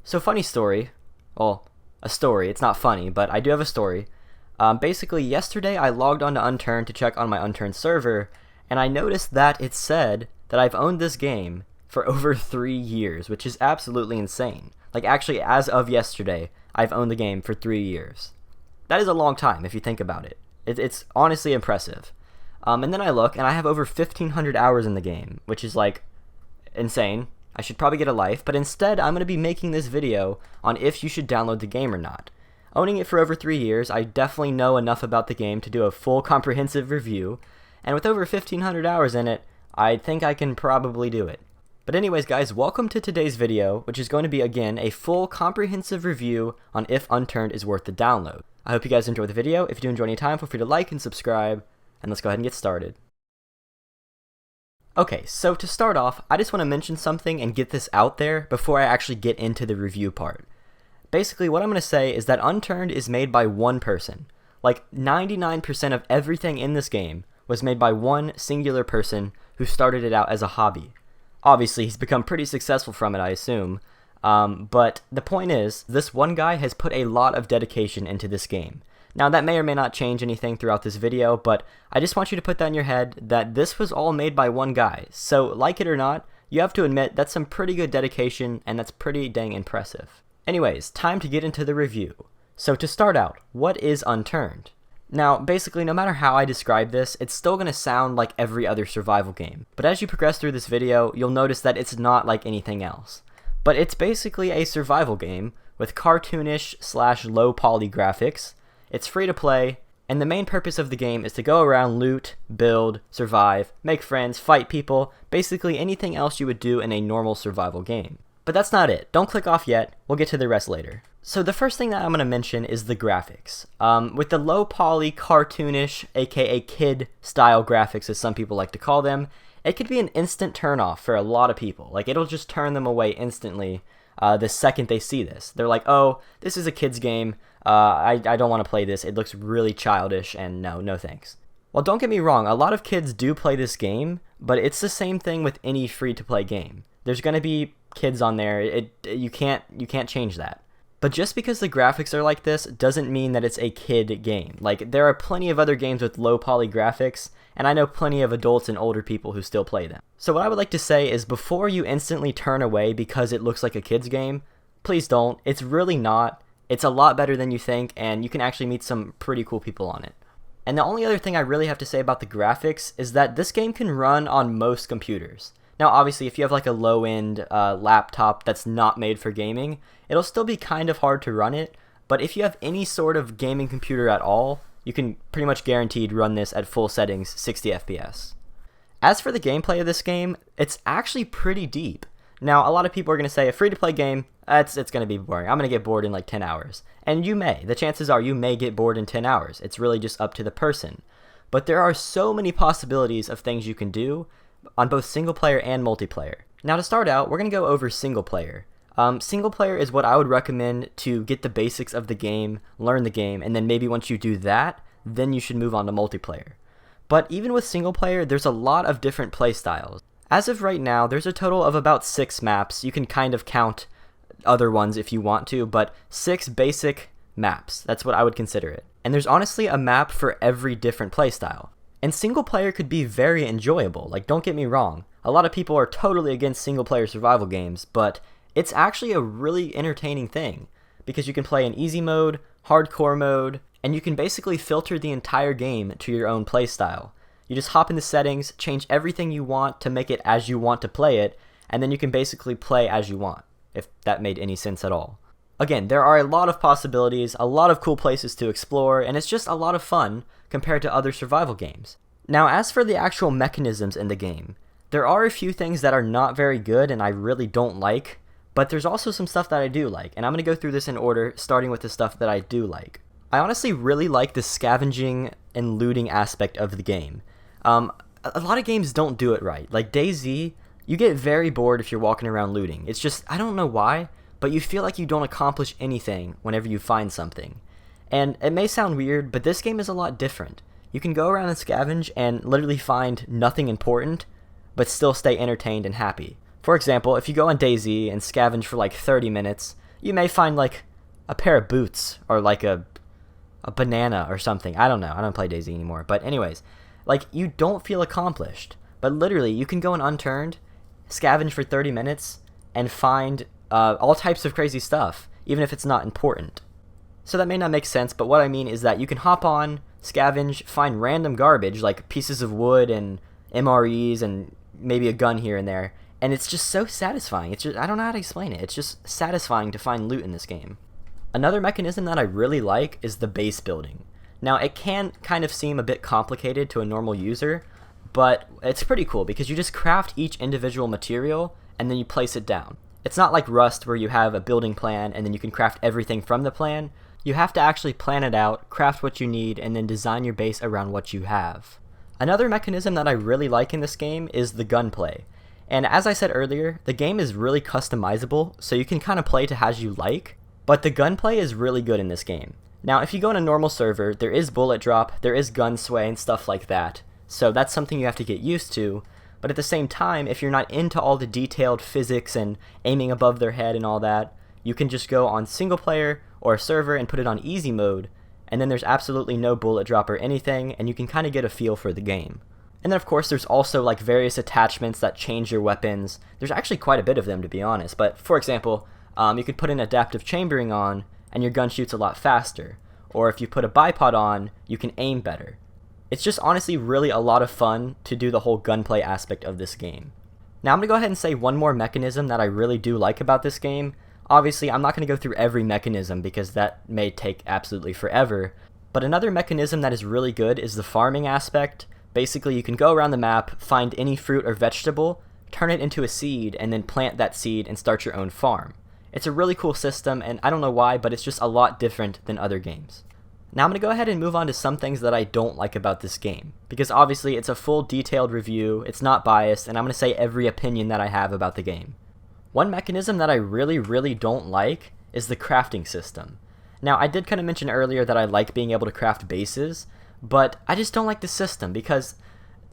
So funny story. Well, a story. It's not funny, but I do have a story. Basically, yesterday I logged on to Unturned to check on my Unturned server, and I noticed that it said that I've owned this game for over 3 years, which is absolutely insane. Like, actually, as of yesterday, I've owned the game for 3 years. That is a long time if you think about it. It's honestly impressive. And then I look, and I have over 1,500 hours in the game, which is like insane. I should probably get a life, but instead I'm going to be making this video on if you should download the game or not. Owning it for over 3 years, I definitely know enough about the game to do a full comprehensive review, and with over 1,500 hours in it, I think I can probably do it. But anyways guys, welcome to today's video, which is going to be again a full comprehensive review on if Unturned is worth the download. I hope you guys enjoy the video. If you do enjoy any time, feel free to like and subscribe, and let's go ahead and get started. Okay, so to start off, I just want to mention something and get this out there before I actually get into the review part. Basically, what I'm going to say is that Unturned is made by one person. Like, 99% of everything in this game was made by one singular person who started it out as a hobby. Obviously, he's become pretty successful from it, I assume. But the point is, this one guy has put a lot of dedication into this game. Now, that may or may not change anything throughout this video, but I just want you to put that in your head that this was all made by one guy. So, like it or not, you have to admit that's some pretty good dedication, and that's pretty dang impressive. Anyways, time to get into the review. So to start out, what is Unturned? Now, basically, no matter how I describe this, it's still going to sound like every other survival game. But as you progress through this video, you'll notice that it's not like anything else. But it's basically a survival game with cartoonish / low poly graphics. It's free to play, and the main purpose of the game is to go around, loot, build, survive, make friends, fight people, basically anything else you would do in a normal survival game. But that's not it. Don't click off yet. We'll get to the rest later. So the first thing that I'm going to mention is the graphics. With the low poly, cartoonish, aka kid style graphics as some people like to call them, it could be an instant turnoff for a lot of people. Like, it'll just turn them away instantly the second they see this. They're like, oh, this is a kid's game. I don't want to play this. It looks really childish, and no thanks. Well, don't get me wrong. A lot of kids do play this game, but it's the same thing with any free-to-play game. There's going to be kids on there. You can't change that. But just because the graphics are like this doesn't mean that it's a kid game. Like, there are plenty of other games with low poly graphics, and I know plenty of adults and older people who still play them. So what I would like to say is, before you instantly turn away because it looks like a kid's game, please don't. It's really not. It's a lot better than you think, and you can actually meet some pretty cool people on it. And the only other thing I really have to say about the graphics is that this game can run on most computers. Now, obviously, if you have like a low-end laptop that's not made for gaming, it'll still be kind of hard to run it, but if you have any sort of gaming computer at all, you can pretty much guaranteed run this at full settings, 60 FPS. As for the gameplay of this game, it's actually pretty deep. Now, a lot of people are going to say a free-to-play game, it's going to be boring. I'm going to get bored in like 10 hours. And you may. The chances are you may get bored in 10 hours. It's really just up to the person. But there are so many possibilities of things you can do on both single player and multiplayer. Now, to start out, we're going to go over single player. Single player is what I would recommend to get the basics of the game, learn the game, and then maybe once you do that, then you should move on to multiplayer. But even with single player, there's a lot of different play styles. As of right now, there's a total of about 6 maps. You can kind of count other ones if you want to, but 6 basic maps. That's what I would consider it. And there's honestly a map for every different playstyle. And single player could be very enjoyable, like, don't get me wrong. A lot of people are totally against single player survival games, but it's actually a really entertaining thing, because you can play in easy mode, hardcore mode, and you can basically filter the entire game to your own playstyle. You just hop into settings, change everything you want to make it as you want to play it, and then you can basically play as you want, if that made any sense at all. Again, there are a lot of possibilities, a lot of cool places to explore, and it's just a lot of fun compared to other survival games. Now, as for the actual mechanisms in the game, there are a few things that are not very good and I really don't like, but there's also some stuff that I do like, and I'm going to go through this in order, starting with the stuff that I do like. I honestly really like the scavenging and looting aspect of the game. A lot of games don't do it right. Like DayZ, you get very bored if you're walking around looting. It's just, I don't know why, but you feel like you don't accomplish anything whenever you find something. And it may sound weird, but this game is a lot different. You can go around and scavenge and literally find nothing important, but still stay entertained and happy. For example, if you go on DayZ and scavenge for like 30 minutes, you may find like a pair of boots or like a banana or something. I don't know. I don't play DayZ anymore. But anyways, like you don't feel accomplished. But literally, you can go in Unturned, scavenge for 30 minutes, and find all types of crazy stuff, even if it's not important. So that may not make sense, but what I mean is that you can hop on, scavenge, find random garbage like pieces of wood and MREs and maybe a gun here and there, and it's just so satisfying. It's just, I don't know how to explain it. It's just satisfying to find loot in this game. Another mechanism that I really like is the base building. Now, it can kind of seem a bit complicated to a normal user, but it's pretty cool because you just craft each individual material and then you place it down. It's not like Rust where you have a building plan and then you can craft everything from the plan. You have to actually plan it out, craft what you need, and then design your base around what you have. Another mechanism that I really like in this game is the gunplay. And as I said earlier, the game is really customizable, so you can kind of play to as you like, but the gunplay is really good in this game. Now, if you go on a normal server, there is bullet drop, there is gun sway, and stuff like that, so that's something you have to get used to, but at the same time, if you're not into all the detailed physics and aiming above their head and all that, you can just go on single player or a server and put it on easy mode, and then there's absolutely no bullet drop or anything, and you can kind of get a feel for the game. And then of course there's also like various attachments that change your weapons. There's actually quite a bit of them, to be honest, but for example, you could put an adaptive chambering on and your gun shoots a lot faster, or if you put a bipod on, you can aim better. It's just honestly really a lot of fun to do the whole gunplay aspect of this game. Now I'm going to go ahead and say one more mechanism that I really do like about this game. Obviously, I'm not going to go through every mechanism because that may take absolutely forever, but another mechanism that is really good is the farming aspect. Basically, you can go around the map, find any fruit or vegetable, turn it into a seed, and then plant that seed and start your own farm. It's a really cool system, and I don't know why, but it's just a lot different than other games. Now I'm going to go ahead and move on to some things that I don't like about this game, because obviously it's a full detailed review, it's not biased, and I'm going to say every opinion that I have about the game. One mechanism that I really don't like is the crafting system. Now, I did kind of mention earlier that I like being able to craft bases, but I just don't like the system because,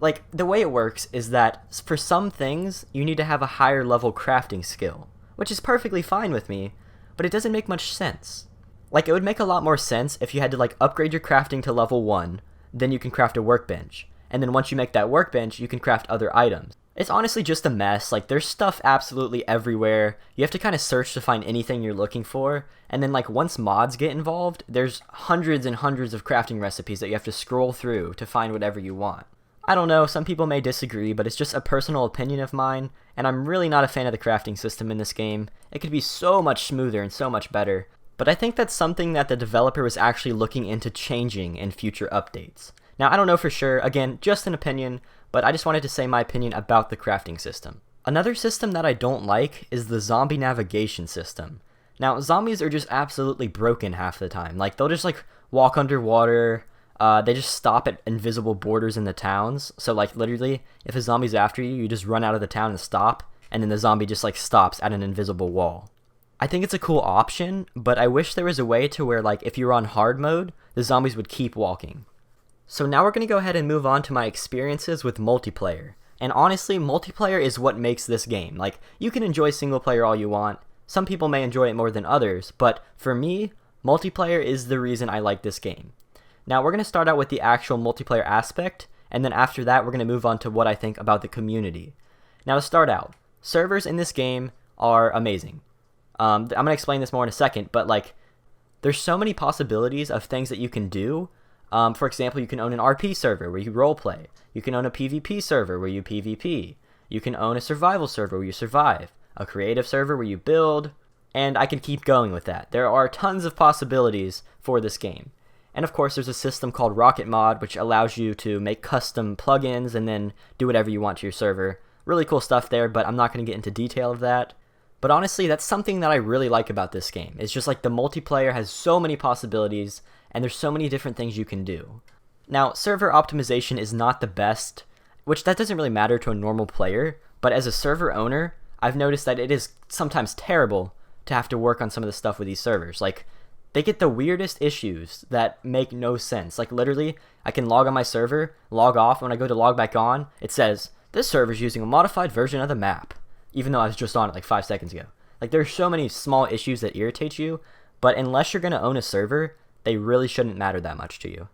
like, the way it works is that for some things, you need to have a higher level crafting skill, which is perfectly fine with me, but it doesn't make much sense. Like, it would make a lot more sense if you had to, like, upgrade your crafting to level 1, then you can craft a workbench, and then once you make that workbench, you can craft other items. It's honestly just a mess. Like, there's stuff absolutely everywhere. You have to kind of search to find anything you're looking for. And then, like, once mods get involved, there's hundreds and hundreds of crafting recipes that you have to scroll through to find whatever you want. I don't know, some people may disagree, but it's just a personal opinion of mine, and I'm really not a fan of the crafting system in this game. It could be so much smoother and so much better. But I think that's something that the developer was actually looking into changing in future updates. Now, I don't know for sure, again, just an opinion, but I just wanted to say my opinion about the crafting system. Another system that I don't like is the zombie navigation system. Now, zombies are just absolutely broken half the time. Like, they'll just, like, walk underwater, they just stop at invisible borders in the towns. So, like, literally, if a zombie's after you, you just run out of the town and stop, and then the zombie just, like, stops at an invisible wall. I think it's a cool option, but I wish there was a way to where, like, if you were on hard mode, the zombies would keep walking. So now we're going to go ahead and move on to my experiences with multiplayer. And honestly, multiplayer is what makes this game. Like, you can enjoy single player all you want. Some people may enjoy it more than others, but for me, multiplayer is the reason I like this game. Now we're going to start out with the actual multiplayer aspect, and then after that we're going to move on to what I think about the community. Now to start out, servers in this game are amazing. I'm going to explain this more in a second, but like, there's so many possibilities of things that you can do. For example, you can own an RP server where you roleplay. You can own a PvP server where you PvP. You can own a survival server where you survive. A creative server where you build. And I can keep going with that. There are tons of possibilities for this game. And of course, there's a system called Rocket Mod, which allows you to make custom plugins and then do whatever you want to your server. Really cool stuff there, but I'm not going to get into detail of that. But honestly, that's something that I really like about this game. It's just like the multiplayer has so many possibilities, and there's so many different things you can do. Now, server optimization is not the best, which that doesn't really matter to a normal player, but as a server owner, I've noticed that it is sometimes terrible to have to work on some of the stuff with these servers. Like, they get the weirdest issues that make no sense. Like, literally, I can log on my server, log off, and when I go to log back on, it says, this server's using a modified version of the map, even though I was just on it like 5 seconds ago. Like, there's so many small issues that irritate you, but unless you're going to own a server, they really shouldn't matter that much to you.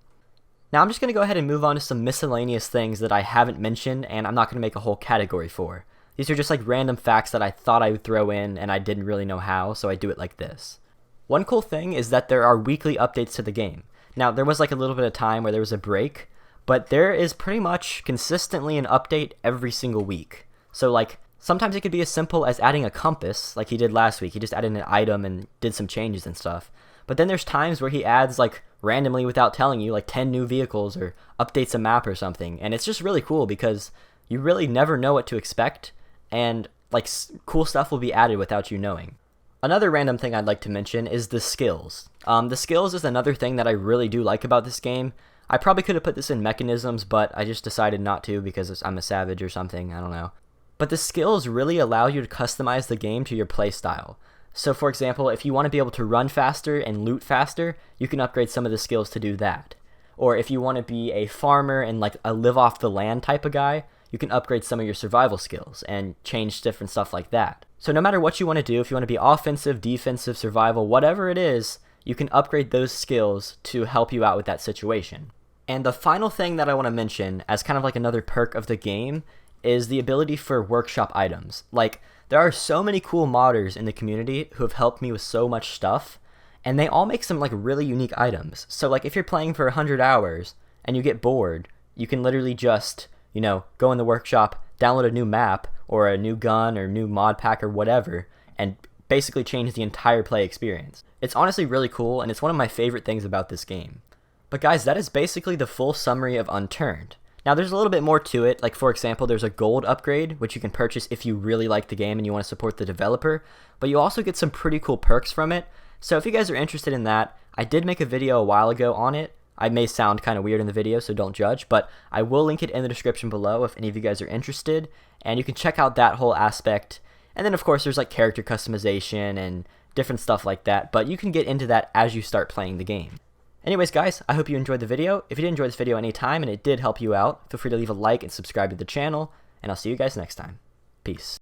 Now I'm just going to go ahead and move on to some miscellaneous things that I haven't mentioned and I'm not going to make a whole category for. These are just like random facts that I thought I would throw in and I didn't really know how, so I do it like this. One cool thing is that there are weekly updates to the game. Now there was like a little bit of time where there was a break, but there is pretty much consistently an update every single week. So like sometimes it could be as simple as adding a compass like he did last week. He just added an item and did some changes and stuff. But then there's times where he adds like randomly without telling you like 10 new vehicles or updates a map or something. And it's just really cool because you really never know what to expect and like cool stuff will be added without you knowing. Another random thing I'd like to mention is the skills. The skills is another thing that I really do like about this game. I probably could have put this in mechanisms, but I just decided not to because I'm a savage or something, I don't know. But the skills really allow you to customize the game to your playstyle. So for example, if you want to be able to run faster and loot faster, you can upgrade some of the skills to do that. Or if you want to be a farmer and like a live off the land type of guy, you can upgrade some of your survival skills and change different stuff like that. So no matter what you want to do, if you want to be offensive, defensive, survival, whatever it is, you can upgrade those skills to help you out with that situation. And the final thing that I want to mention as kind of like another perk of the game is the ability for workshop items. Like, there are so many cool modders in the community who have helped me with so much stuff, and they all make some like really unique items. So like if you're playing for 100 hours and you get bored, you can literally just, you know, go in the workshop, download a new map or a new gun or new mod pack or whatever, and basically change the entire play experience. It's honestly really cool, and it's one of my favorite things about this game. But guys, that is basically the full summary of Unturned. Now there's a little bit more to it, like for example there's a gold upgrade which you can purchase if you really like the game and you want to support the developer, but you also get some pretty cool perks from it. So if you guys are interested in that, I did make a video a while ago on it. I may sound kind of weird in the video, so don't judge, but I will link it in the description below if any of you guys are interested, and you can check out that whole aspect. And then of course there's like character customization and different stuff like that, but you can get into that as you start playing the game. Anyways guys, I hope you enjoyed the video. If you did enjoy this video anytime and it did help you out, feel free to leave a like and subscribe to the channel, and I'll see you guys next time. Peace.